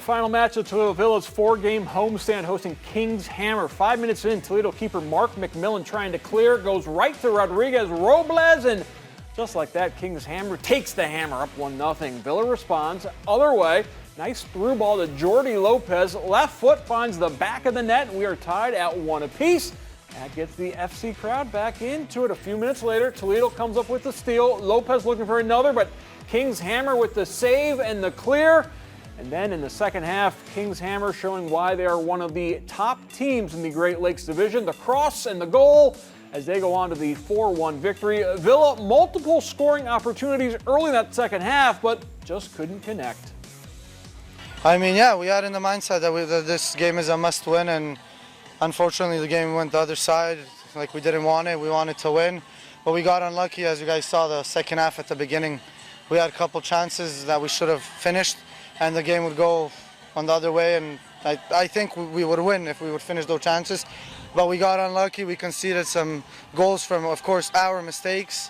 Final match of Toledo Villa's 4-game homestand hosting King's Hammer. 5 minutes in, Toledo keeper Mark McMillan trying to clear, goes right to Rodriguez Robles, and just like that, King's Hammer takes the hammer up 1-0. Villa responds. Other way, nice through ball to Jordi Lopez. Left foot finds the back of the net, and we are tied at 1 apiece. That gets the FC crowd back into it. A few minutes later, Toledo comes up with the steal. Lopez looking for another, but King's Hammer with the save and the clear. And then in the second half, King's Hammer showing why they are one of the top teams in the Great Lakes Division. The cross and the goal as they go on to the 4-1 victory. Villa, multiple scoring opportunities early in that second half, but just couldn't connect. I mean, yeah, we had in the mindset that this game is a must-win, and unfortunately the game went the other side. Like, we didn't want it. We wanted to win, but we got unlucky. As you guys saw, the second half at the beginning, we had a couple chances that we should have finished, and the game would go on the other way, and I think we would win if we would finish those chances. But we got unlucky. We conceded some goals from, of course, our mistakes,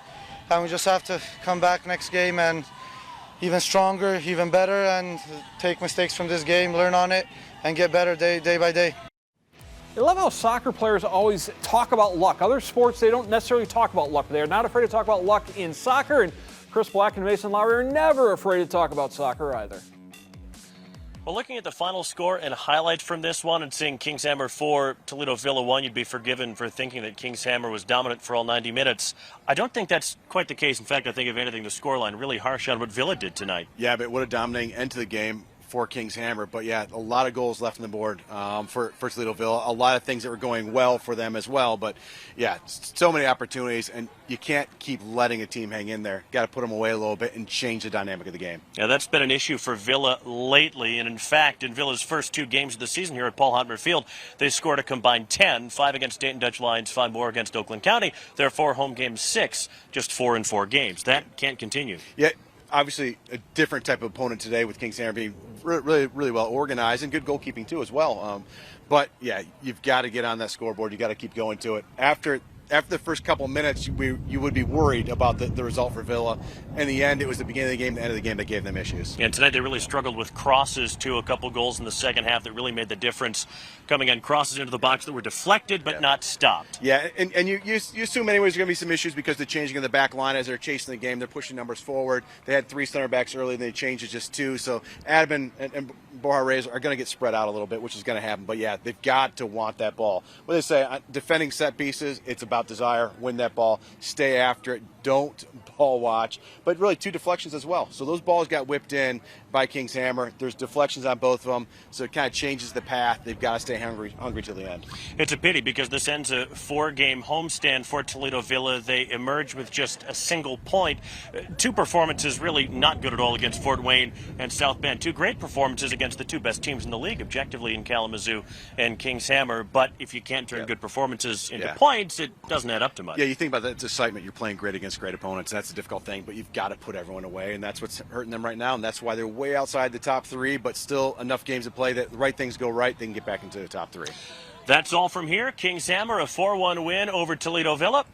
and we just have to come back next game and even stronger, even better, and take mistakes from this game, learn on it, and get better day by day. I love how soccer players always talk about luck. Other sports, they don't necessarily talk about luck. They're not afraid to talk about luck in soccer, and Chris Black and Mason Lowry are never afraid to talk about soccer either. Well, looking at the final score and highlights from this one and seeing King's Hammer 4, Toledo Villa 1, you'd be forgiven for thinking that King's Hammer was dominant for all 90 minutes. I don't think that's quite the case. In fact, I think, if anything, the scoreline really harsh on what Villa did tonight. Yeah, but what a dominating end to the game for King's Hammer. But yeah, a lot of goals left on the board for Toledo Villa. A lot of things that were going well for them as well. But yeah, so many opportunities, and you can't keep letting a team hang in there. Got to put them away a little bit and change the dynamic of the game. Yeah, that's been an issue for Villa lately. And in fact, in Villa's first 2 games of the season here at Paul Hotmer Field, they scored a combined 10, 5 against Dayton Dutch Lions, 5 more against Oakland County. Their 4 home games, 6, just 4 in 4 games. That can't continue. Yeah. Obviously, a different type of opponent today with King's Hammer being really well organized and good goalkeeping too as well. But yeah, you've got to get on that scoreboard. You got to keep going to it. After the first couple of minutes, you would be worried about the result for Villa. In the end, it was the beginning of the game, the end of the game that gave them issues. And tonight they really struggled with crosses too. A couple goals in the second half that really made the difference, coming on crosses into the box that were deflected but not stopped. Yeah, and you assume anyways there's going to be some issues because the changing of the back line as they're chasing the game. They're pushing numbers forward. They had 3 center backs early, and they changed it just 2. So Admin and Borja Reyes are going to get spread out a little bit, which is going to happen. But yeah, they've got to want that ball. What they say, defending set pieces, it's about desire. Win that ball, stay after it, don't ball watch. But really 2 deflections as well. So those balls got whipped in by King's Hammer. There's deflections on both of them, so it kind of changes the path. They've got to stay hungry till the end. It's a pity because this ends a 4-game homestand for Toledo Villa. They emerge with just a single point. 2 performances really not good at all against Fort Wayne and South Bend. 2 great performances against the 2 best teams in the league, objectively, in Kalamazoo and King's Hammer. But if you can't turn good performances into points, it doesn't add up to much. Yeah, you think about that, it's excitement. You're playing great against great opponents. That's a difficult thing, but you've got to put everyone away, and that's what's hurting them right now, and that's why they're way outside the top 3, but still enough games to play that the right things go right, they can get back into the top 3. That's all from here. King's Hammer, a 4-1 win over Toledo Villa.